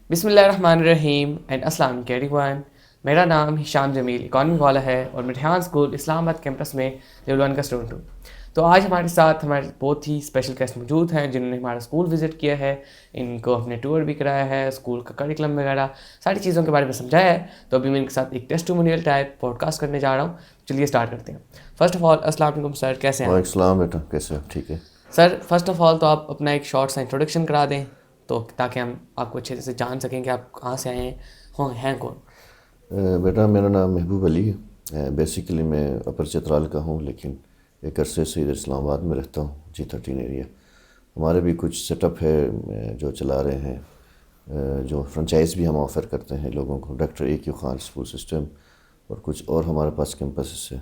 बिस्मिल्लाहिर्रहमानिर्रहीम एंड अस्सलाम वालेकुम एवरीवन। मेरा नाम हिशाम जमील इकॉनमी वाला है और मैं रेहान स्कूल इस्लामाबाद कैंपस में लेवल 1 का स्टूडेंट हूँ। तो आज हमारे साथ हमारे बहुत ही स्पेशल गेस्ट मौजूद हैं जिन्होंने हमारा स्कूल विज़िट किया है, इनको हमने टूर भी कराया है, स्कूल का करिकुलम वगैरह सारी चीज़ों के बारे में समझाया है। तो अभी मैं इनके साथ एक टेस्टिमोनियल टाइप पॉडकास्ट करने जा रहा हूँ। चलिए स्टार्ट करते हैं। फ़र्स्ट ऑफ ऑल अस्सलाम वालेकुम सर, कैसे हैं आप? वालेकुम बेटा, कैसे हो? ठीक है। सर फर्स्ट ऑफ ऑल तो आप अपना एक शॉर्ट सा इंट्रोडक्शन करा दें तो ताकि हम आपको अच्छे से जान सकें कि आप कहाँ से आए हैं कौन। बेटा, मेरा नाम महबूब अली है। बेसिकली मैं अपर चित्राल का हूँ, लेकिन एक अरसे से इधर इस्लामाबाद में रहता हूँ, G13 एरिया। हमारे भी कुछ सेटअप है जो चला रहे हैं, जो फ्रेंचाइज भी हम ऑफ़र करते हैं लोगों को, doctor A.Q. Khan school system, और कुछ और हमारे पास कैंपस है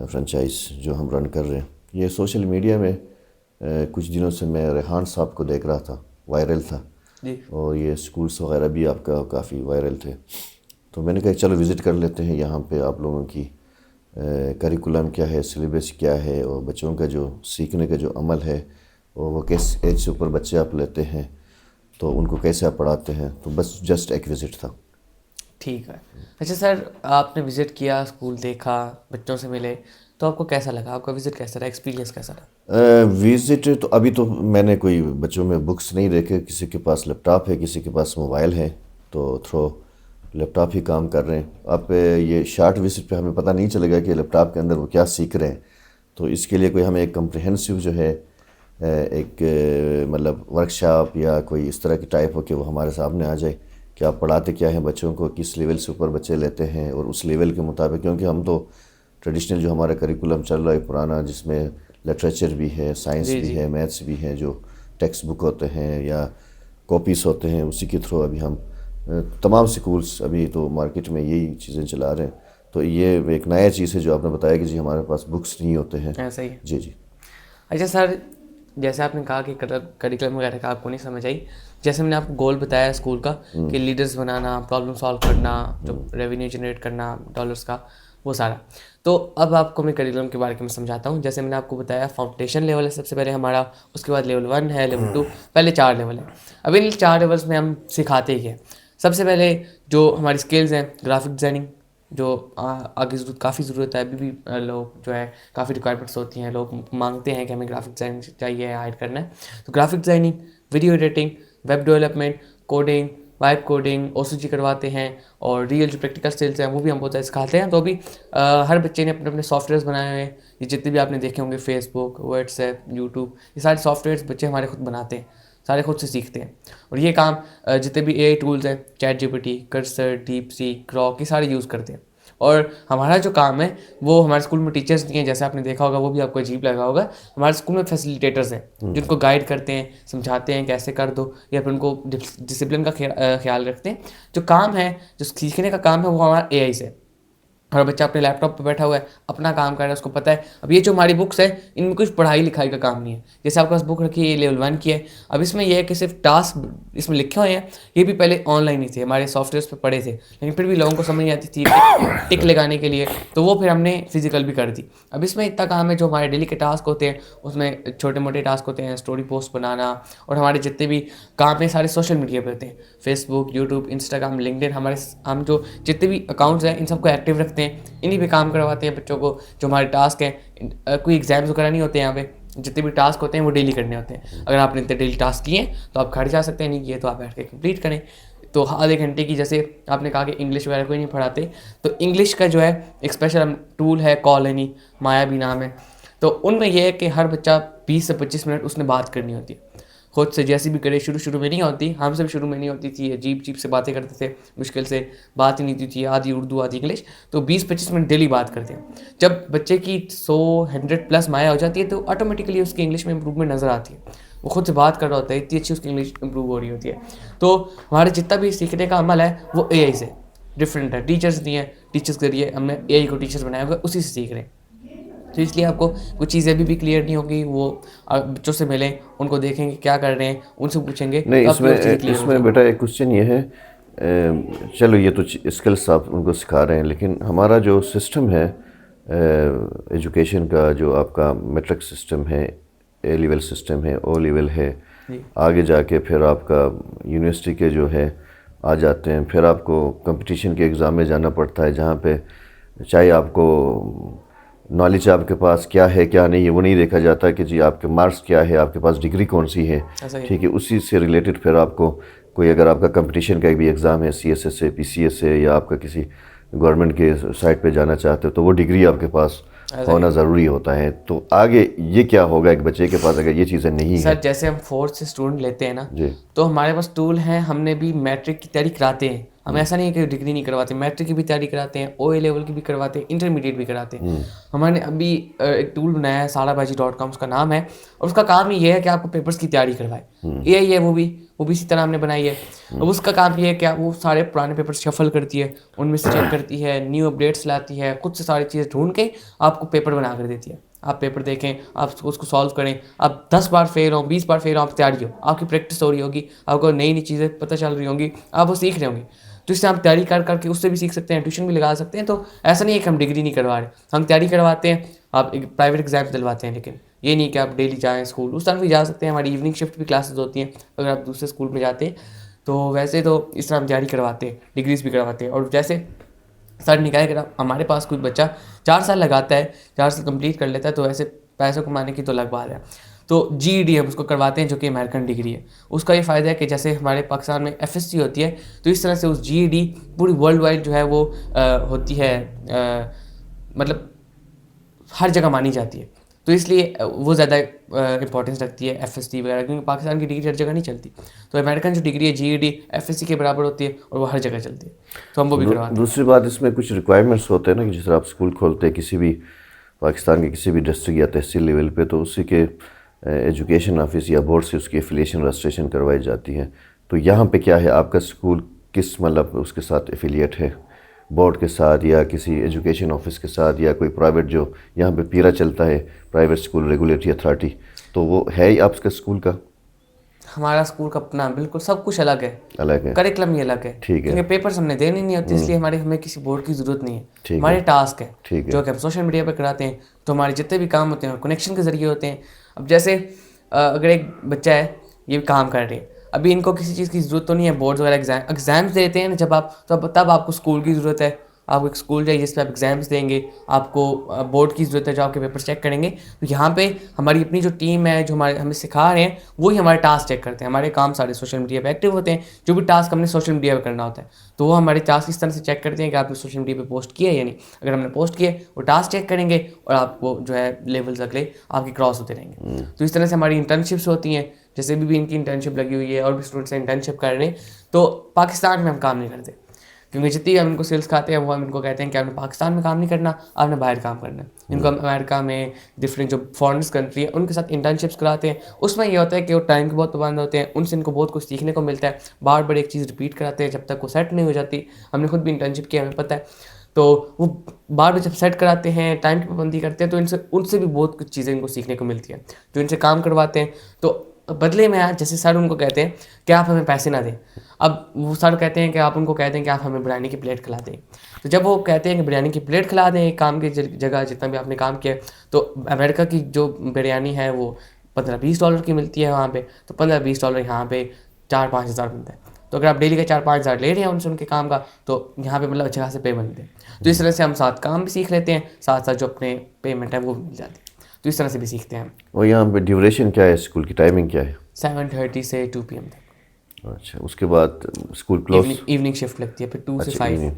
फ्रेंचाइज जो हम रन कर रहे हैं। ये सोशल मीडिया में कुछ दिनों से मैं रेहान साहब को देख रहा था, वायरल था जी और ये स्कूल्स वगैरह भी आपका काफ़ी वायरल थे। तो मैंने कहा चलो विज़िट कर लेते हैं यहाँ पे, आप लोगों की करिकुलम क्या है, सिलेबस क्या है, और बच्चों का जो सीखने का जो अमल है और वो किस एज से ऊपर बच्चे आप लेते हैं, तो उनको कैसे आप पढ़ाते हैं। तो बस जस्ट एक विज़िट था। ठीक है। अच्छा सर, आपने विज़िट किया, स्कूल देखा, बच्चों से मिले, तो आपको कैसा लगा? आपका विज़िट कैसा रहा, एक्सपीरियंस कैसा रहा? विज़िट तो अभी तो मैंने कोई बच्चों में बुक्स नहीं देखे, किसी के पास लैपटॉप है, किसी के पास मोबाइल है, तो थ्रो लैपटॉप ही काम कर रहे हैं। आप ये शॉर्ट विज़िट पे हमें पता नहीं चलेगा कि लैपटॉप के अंदर वो क्या सीख रहे हैं। तो इसके लिए कोई हमें एक कम्प्रिहेंसिव जो है एक मतलब वर्कशॉप या कोई इस तरह की टाइप हो कि वो हमारे सामने आ जाए कि आप पढ़ाते क्या हैं बच्चों को, किस लेवल से ऊपर बच्चे लेते हैं, और उस लेवल के मुताबिक, क्योंकि हम तो ट्रेडिशनल जो हमारा करिकुलम चल रहा है पुराना, जिसमें लिटरेचर भी है, साइंस जी भी जी। है, मैथ्स भी है, जो टेक्स्ट बुक होते हैं या कॉपीज़ होते हैं, उसी के थ्रू अभी हम तमाम स्कूल्स अभी तो मार्केट में यही चीज़ें चला रहे हैं। तो ये एक नया चीज़ है जो आपने बताया कि जी हमारे पास बुक्स नहीं होते हैं। ऐसा ही है। जी जी। अच्छा सर, जैसे आपने कहा कि करिकुलम वगैरह का आपको नहीं समझ आई, जैसे मैंने आपको गोल बताया स्कूल का कि लीडर्स बनाना, प्रॉब्लम सॉल्व करना, जो रेवेन्यू जनरेट करना डॉलर्स का, वो सारा। तो अब आपको मैं करिकुलम के बारे में समझाता हूँ। जैसे मैंने आपको बताया फाउंडेशन लेवल है सबसे पहले हमारा, उसके बाद लेवल 1 है, लेवल 2, पहले 4 लेवल है। अब इन 4 लेवल्स में हम सिखाते ही हैं। सबसे पहले जो हमारी स्किल्स हैं, ग्राफिक डिज़ाइनिंग, जो आगे काफ़ी ज़रूरत है, अभी भी लोग जो है काफ़ी रिक्वायरमेंट्स होती हैं, लोग मांगते हैं कि हमें ग्राफिक डिज़ाइनिंग चाहिए, हायर करना है। तो graphic designing, video editing, web development, coding, vibe coding, OCG करवाते हैं, और रियल जो प्रैक्टिकल स्किल्स हैं वो भी हम बहुत ज़्यादा सिखाते हैं। तो अभी हर बच्चे ने अपने अपने सॉफ्टवेयर्स बनाए हुए हैं। ये जितने भी आपने देखे होंगे, फेसबुक, व्हाट्सएप, यूट्यूब, ये सारे सॉफ्टवेयर्स बच्चे हमारे खुद बनाते हैं, सारे खुद से सीखते हैं। और ये काम जितने भी AI टूल्स हैं, ChatGPT, कर्सर, डीपसीक, ग्रॉक, ये सारे यूज़ करते हैं। और हमारा जो काम है वो हमारे स्कूल में टीचर्स नहीं हैं, जैसे आपने देखा होगा, वो भी आपको अजीब लगा होगा। हमारे स्कूल में फैसिलिटेटर्स हैं जिनको गाइड करते हैं, समझाते हैं कैसे कर दो, या फिर उनको डिसिप्लिन का ख्याल रखते हैं। जो काम है, जो सीखने का काम है, वो हमारा AI से। और बच्चा अपने लैपटॉप पे बैठा हुआ है, अपना काम कर रहा है, उसको पता है। अब ये जो हमारी बुक्स है, इनमें कुछ पढ़ाई लिखाई का काम नहीं है। जैसे आपके पास बुक रखी है, ये लेवल 1 की है। अब इसमें यह है कि सिर्फ टास्क इसमें लिखे हुए हैं। ये भी पहले ऑनलाइन ही थे, हमारे सॉफ्टवेयर पे पढ़े थे, लेकिन फिर भी लोगों को समझ नहीं आती थी टिक लगाने के लिए, तो वो फिर हमने फिजिकल भी कर दी। अब इसमें इतना काम है, जो हमारे डेली के टास्क होते हैं उसमें छोटे मोटे टास्क होते हैं, स्टोरी पोस्ट बनाना, और हमारे जितने भी काम है सारे सोशल मीडिया पे होते हैं, फेसबुक, यूट्यूब, इंस्टाग्राम, लिंक्डइन। हम जो जितने भी अकाउंट्स हैं इन सबको एक्टिव रखते हैं, इन्हीं पे काम करवाते हैं बच्चों को। जो हमारे टास्क हैं, कोई एग्जाम्स वगैरह नहीं होते यहाँ पे, जितने भी टास्क होते हैं वो डेली करने होते हैं। अगर आपने इतने डेली टास्क किए हैं तो आप घर जा सकते हैं, नहीं किए तो आप बैठ के कंप्लीट करें। तो आधे घंटे की, जैसे आपने कहा कि इंग्लिश वगैरह कोई नहीं पढ़ाते, तो इंग्लिश का जो है एक स्पेशल टूल है, कॉलनी, माया भी नाम है। तो उनमें यह है कि हर बच्चा 20 से 25 मिनट उसने बात करनी होती है खुद से, जैसी भी करे। शुरू में नहीं होती, हमसे भी शुरू में नहीं होती थी, अजीब अजीब से बातें करते थे, मुश्किल से बात ही नहीं होती थी, आधी उर्दू आधी इंग्लिश। तो 20-25 मिनट डेली बात करते हैं। जब बच्चे की 100 प्लस माया हो जाती है तो ऑटोमेटिकली उसकी इंग्लिश में इंप्रूवमेंट नज़र आती है। वो खुद से बात कर रहा होता है, इतनी अच्छी उसकी इंग्लिश इंप्रूव हो रही होती है। तो हमारे जितना भी सीखने का अमल है वो AI से डिफरेंट है। टीचर्स नहीं है, टीचर्स के जरिए हमने AI को टीचर्स बनाया होगा, उसी से सीख रहे हैं। तो इसलिए आपको कुछ चीज़ें अभी भी क्लियर नहीं होगी, वो बच्चों से मिलें, उनको देखेंगे क्या कर रहे हैं, उनसे पूछेंगे, नहीं, तो आपकी और चीज़ें इसमें क्लियर हो इसमें जाएंगी। बेटा एक क्वेश्चन ये है, चलो ये तो स्किल्स आप उनको सिखा रहे हैं, लेकिन हमारा जो सिस्टम है एजुकेशन का, जो आपका मैट्रिक सिस्टम है, A लेवल सिस्टम है, O लेवल है, जी आगे जाके फिर आपका यूनिवर्सिटी के जो है आ जाते हैं, फिर आपको कंपटीशन के एग्ज़ाम में जाना पड़ता है जहाँ पे चाहे आपको नॉलेज आपके पास क्या है क्या नहीं है वो नहीं देखा जाता कि जी आपके मार्क्स क्या है, आपके पास डिग्री कौन सी है, ऐसा ही ठीक है। उसी से रिलेटेड फिर आपको कोई अगर आपका कंपटीशन का भी एग्ज़ाम है, CSS है, PCS है, या आपका किसी गवर्नमेंट के साइट पे जाना चाहते हो तो वो डिग्री आपके पास ऐसा ही होना ज़रूरी होता है। तो आगे ये क्या होगा एक बच्चे के पास अगर ये चीज़ें नहीं सर, है? जैसे हम फोर्थ से स्टूडेंट लेते हैं ना, जी। तो हमारे पास टूल हैं, हमने भी मैट्रिक की तैयारी कराते हैं। हम ऐसा नहीं है कि डिग्री नहीं करवाते, मैट्रिक की भी तैयारी कराते हैं, OA लेवल की भी करवाते हैं, इंटरमीडिएट भी कराते हैं। हमने अभी एक टूल बनाया है, sarabaji.com उसका नाम है, और उसका काम ही ये है कि आपको पेपर्स की तैयारी करवाए। AI है वो भी इसी तरह हमने बनाई है। अब उसका काम ये है कि वो सारे पुराने पेपर्स शफल करती है, उनमें से चेक करती है, न्यू अपडेट्स लाती है, खुद से सारी चीज़ें ढूंढ के आपको पेपर बना कर देती है। आप पेपर देखें, आप उसको सॉल्व करें, आप 10 बार फेल हो, 20 बार फेल हो, आप तैयारी हो, आपकी प्रैक्टिस हो रही होगी, आपको नई नई चीज़ें पता चल रही होंगी, आप वो सीख रहे होंगे। तो इससे आप तैयारी कर करके उससे भी सीख सकते हैं, ट्यूशन भी लगा सकते हैं। तो ऐसा नहीं है कि हम डिग्री नहीं करवा रहे, हम तैयारी करवाते हैं, आप एक प्राइवेट एग्जाम दिलवाते हैं, लेकिन ये नहीं कि आप डेली जाएँ स्कूल। उस टाइम भी जा सकते हैं, हमारी इवनिंग शिफ्ट भी क्लासेस होती हैं अगर आप दूसरे स्कूल में जाते हैं। तो वैसे तो इस तरह हम तैयारी करवाते हैं, डिग्रीज भी करवाते हैं। और जैसे सर ने कहा कि हमारे पास कोई बच्चा 4 साल लगाता है, 4 साल कंप्लीट कर लेता है, तो ऐसे पैसों कमाने की तो अलग बात है। तो GED हम उसको करवाते हैं, जो कि अमेरिकन डिग्री है। उसका ये फ़ायदा है कि जैसे हमारे पाकिस्तान में FSC होती है, तो इस तरह से उस GED पूरी वर्ल्ड वाइड जो है वो होती है, मतलब हर जगह मानी जाती है। तो इसलिए वो ज़्यादा इंपॉर्टेंस रखती है FSC वगैरह, क्योंकि पाकिस्तान की डिग्री हर जगह नहीं चलती। तो अमेरिकन जो डिग्री है GED FSC के बराबर होती है, और वो हर जगह चलती है, तो हम वो भी करवाते हैं। दूसरी बात इसमें कुछ रिक्वायरमेंट्स होते हैं ना कि जिस तरह आप स्कूल खोलते हैं किसी भी पाकिस्तान के किसी भी डिस्ट्रिक्ट या तहसील लेवल पे, तो उसी के एजुकेशन ऑफिस या बोर्ड से उसकी एफिलिएशन रजिस्ट्रेशन करवाई जाती है। तो यहाँ पे क्या है, आपका स्कूल किस मतलब उसके साथ एफिलिएट है, बोर्ड के साथ या किसी एजुकेशन ऑफिस के साथ, या कोई प्राइवेट जो यहाँ पे पीरा चलता है, प्राइवेट स्कूल रेगुलेटरी अथॉरिटी, तो वो है ही आपके स्कूल का? हमारा स्कूल का अपना बिल्कुल सब कुछ अलग है, अलग है? करिकुलम ही अलग है, ठीक है। क्योंकि पेपर्स हमने देने नहीं होते, इसलिए हमें किसी बोर्ड की ज़रूरत नहीं है। ठीक है। हमारे टास्क है ठीक है। जो कि हम सोशल मीडिया पे कराते हैं। तो हमारे जितने भी काम होते हैं कनेक्शन के ज़रिए होते हैं। अब जैसे अगर एक बच्चा है, ये काम कर रहे हैं, अभी इनको किसी चीज़ की ज़रूरत तो नहीं है, बोर्ड्स वगैरह एग्ज़ाम्स देते हैं ना जब आप, तब आपको स्कूल की ज़रूरत है। आप एक स्कूल जाइए जिस पे आप एग्ज़ाम्स देंगे, आपको बोर्ड की ज़रूरत है जो आपके पेपर चेक करेंगे। तो यहाँ पे हमारी अपनी जो टीम है, जो हमें सिखा रहे हैं, वही हमारे टास्क चेक करते हैं। हमारे काम सारे सोशल मीडिया पे एक्टिव होते हैं, जो भी टास्क हमने सोशल मीडिया पे करना होता है, तो वो हमारे टास्क इस तरह से चेक करते हैं कि आपने सोशल मीडिया पे पोस्ट किया है या नहीं। अगर हमने पोस्ट किए, वो टास्क चेक करेंगे और आपको जो है लेवल्स अगले आपके क्रॉस होते रहेंगे। तो इस तरह से हमारी इंटर्नशिप्स होती हैं, जैसे भी इनकी इंटर्नशिप लगी हुई है और भी स्टूडेंट्स इंटर्नशिप कर रहे हैं। तो पाकिस्तान में हम काम नहीं करते, क्योंकि जितनी हम इनको सेल्स खाते हैं वो हम इनको कहते हैं कि आपने पाकिस्तान में काम नहीं करना, आपने बाहर काम करना है। इनको हम अमेरिका में डिफरेंट जो फॉरेनर्स कंट्री है उनके साथ इंटर्नशिप्स कराते हैं। उसमें ये होता है कि वो टाइम के बहुत पाबंद होते हैं, उनसे इनको बहुत कुछ सीखने को मिलता है। बार बार एक चीज़ रिपीट कराते हैं जब तक वो सेट नहीं हो जाती। हमने खुद भी इंटर्नशिप किया, हमें पता है। तो वो बार बार जब सेट कराते हैं, टाइम की पाबंदी करते हैं, तो इनसे उनसे भी बहुत कुछ चीज़ें इनको सीखने को मिलती है। जो इनसे काम करवाते हैं, तो बदले में आज जैसे सर उनको कहते हैं कि आप हमें पैसे ना दें। अब वो सर कहते हैं कि आप उनको कहते हैं कि आप हमें बिरयानी की प्लेट खिला दें। तो जब वो कहते हैं कि बिरयानी की प्लेट खिला दें, काम की जगह जितना भी आपने काम किया है, तो अमेरिका की जो बिरयानी है वो $15-20 की मिलती है वहाँ पे। तो $15-20 यहाँ पे 4-5 हज़ार बनता है। तो अगर आप डेली का 4-5 हज़ार ले रहे हैं उनसे उनके काम का, तो यहाँ पे मतलब अच्छे खासे पे बनते हैं। तो इस तरह से हम साथ काम भी सीख लेते हैं, साथ साथ जो अपने पेमेंट है वो भी मिल जाती है। तो इस तरह से भी सीखते हैं हम। और यहाँ पे ड्यूरेशन क्या है, स्कूल की टाइमिंग क्या है? 7:30 से 2 PM तक। अच्छा, उसके बाद स्कूल क्लोज? इवनिंग शिफ्ट लगती है, फिर 2 से 5। evening।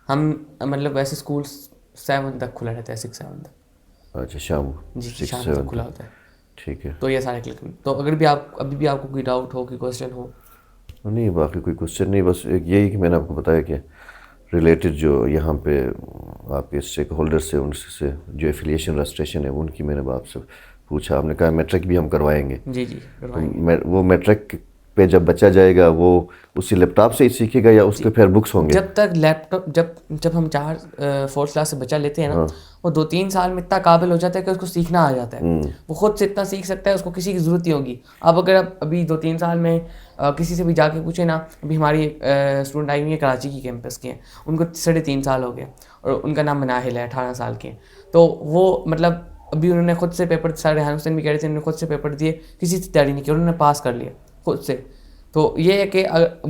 हम मतलब वैसे स्कूल 7 तक खुला रहता है, 6-7 तक। अच्छा, शाम जी, 6 शाम तक 7 खुला तक। होता है। ठीक है। तो ये सारे क्लिक। तो अगर भी आप अभी भी आपको कोई डाउट हो, कोई क्वेश्चन हो। नहीं, बाकी कोई क्वेश्चन नहीं, बस एक यही कि मैंने आपको बताया कि रिलेटेड जो यहाँ पे आपके स्टेक होल्डर्स से उनसे जो एफिलिएशन रजिस्ट्रेशन है उनकी मैंने आपसे पूछा। आपने कहा मैट्रिक भी हम करवाएंगे। जी तो वो मैट्रिक पे जब बच्चा जाएगा वो उसी लैपटॉप से ही सीखेगा या उसके फिर बुक्स होंगे? जब तक लैपटॉप जब हम 4th क्लास से बच्चा लेते हैं ना, वो 2-3 साल में इतना काबिल हो जाता है कि उसको सीखना आ जाता है। वो खुद से इतना सीख सकता है, उसको किसी की ज़रूरत नहीं होगी। अब अगर आप अभी 2-3 साल में किसी से भी जाके पूछे ना, अभी हमारी स्टूडेंट आई हुई है कराची की कैंपस की हैं, उनको 3.5 साल हो गए और उनका नाम मनाहिल है, 18 साल के हैं। तो वो मतलब अभी उन्होंने खुद से पेपर, सर रेहान हुसैन भी कह रहे थे, उन्होंने खुद से पेपर दिए, किसी से तैयारी नहीं की, उन्होंने पास कर लिया खुद से। तो ये है कि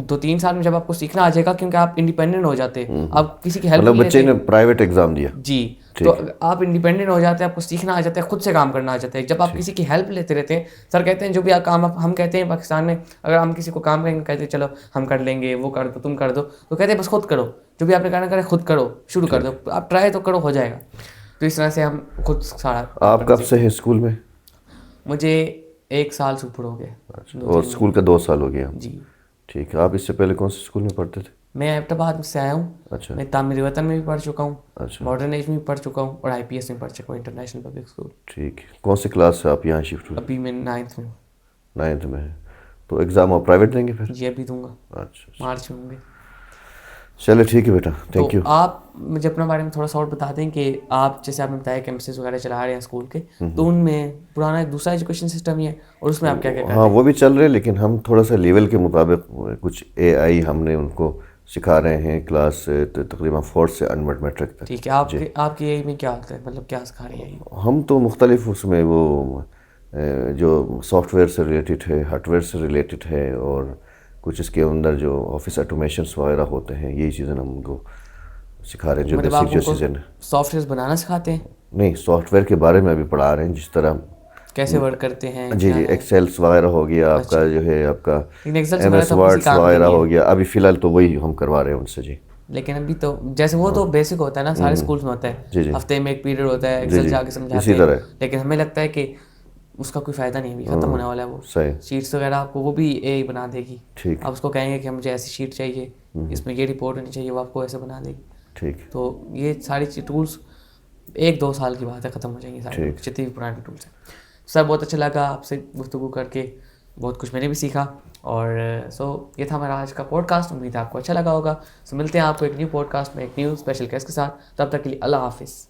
2-3 साल में जब आपको सीखना आ जाएगा, क्योंकि आप इंडिपेंडेंट हो जाते हैं, आप किसी की हेल्प मतलब नहीं बच्चे लेते। ने प्राइवेट एग्ज़ाम दिया। जी, तो आप इंडिपेंडेंट हो जाते हैं, आपको सीखना आ जाता है, खुद से काम करना आ जाता है। जब आप किसी की हेल्प लेते रहते हैं, सर कहते हैं जो भी आप काम हम कहते हैं पाकिस्तान में, अगर हम किसी को काम करेंगे, कहते हैं चलो हम कर लेंगे, वो कर दो, तुम कर दो, तो कहते हैं बस खुद करो, जो भी आपने करना करे खुद करो, शुरू कर दो, आप ट्राई तो करो, हो जाएगा। तो इस तरह से हम खुद सारा काम आप करना कब से हैं स्कूल में? मुझे 1 साल से ऊपर हो गए। और स्कूल का 2 साल हो गया। जी, ठीक है। आप इससे पहले कौन से स्कूल में पढ़ते थे? मैं एबटाबाद से आया हूँ। अच्छा मैं तामीर वतन में भी पढ़ चुका हूँ, अच्छा। मॉडर्न एज में भी पढ़ चुका हूँ, और IPS में पढ़ चुका हूँ, इंटरनेशनल पब्लिक स्कूल। ठीक है। कौन सी क्लास से आप यहाँ शिफ्ट हुए? अभी मैं 9th में हूँ। 9th में है। तो एग्ज़ाम आप प्राइवेट देंगे फिर? जी, अभी दूंगा, अच्छा। मार्च में होंगे। चलो ठीक है बेटा, थैंक तो यू। आप मुझे अपने बारे में थोड़ा सा और बता दें कि आप जैसे आपने बताया कैंपसेस वगैरह चला रहे हैं स्कूल के, तो उनमें पुराना एक दूसरा एजुकेशन सिस्टम ही है, और उसमें आप क्या क्या कर हाँ रहे हैं? वो भी चल रहे हैं, लेकिन हम थोड़ा सा लेवल के मुताबिक कुछ AI हमने उनको सिखा रहे हैं क्लास तकरीबन 4th से अनमट मैट्रिक तक। ठीक है, आपके एरिया में क्या होता है, मतलब क्या सिखा रही है ये? हम तो मुख्तलिफ उसमें वो जो सॉफ्टवेयर से रिलेटेड है, हार्डवेयर से रिलेटेड है, और कुछ इसके अंदर जो ऑफिस ऑटोमेशंस वगैरह होते हैं, यही चीज़ें हम उनको सिखा रहे हैं, जो मतलब आप बेसिक जो उनको चीज़ें हैं। सॉफ्टवेयर बनाना सिखाते हैं, नहीं, सॉफ्टवेयर के बारे में अभी पढ़ा रहे हैं, जिस तरह कैसे वर्क करते हैं, जी क्या जी है? एक्सेल्स वगैरह हो गया आपका, जो है आपका लेकिन एक्सेल वगैरह MS तो अब किसी वर्ड्स काम की वगैरह नहीं हो है। गया, अभी फ़िलहाल तो वही हम करवा रहे हैं उनसे जी। लेकिन अभी तो जैसे वो तो बेसिक होता है ना, सारे स्कूल्स में होता जी, है, जी। हफ्ते में एक पीरियड होता है, जी एक्सेल जी जाके समझाते इसी हैं। तरह। लेकिन हमें लगता है कि उसका कोई फ़ायदा नहीं, अभी ख़त्म होने वाला है वो। सही। शीट्स वगैरह आपको वो भी AI बना देगी। ठीक आप उसको कहेंगे कि मुझे ऐसी शीट चाहिए, इसमें ये रिपोर्ट होनी चाहिए, वो आपको ऐसे बना देगी। ठीक तो ये सारी टूल्स 1-2 साल की बात है, ख़त्म हो जाएंगे सारे ठीक। जितने भी पुराने टूल्स हैं। सर बहुत अच्छा लगा आपसे गुफ्तगू करके, बहुत कुछ मैंने भी सीखा। और सो ये था हमारा आज का पॉडकास्ट, उम्मीद है आपको अच्छा लगा होगा। सो मिलते हैं आपको एक न्यू पॉडकास्ट में एक न्यू स्पेशल गेस्ट के साथ, तब तक के लिए अल्लाह हाफिज़।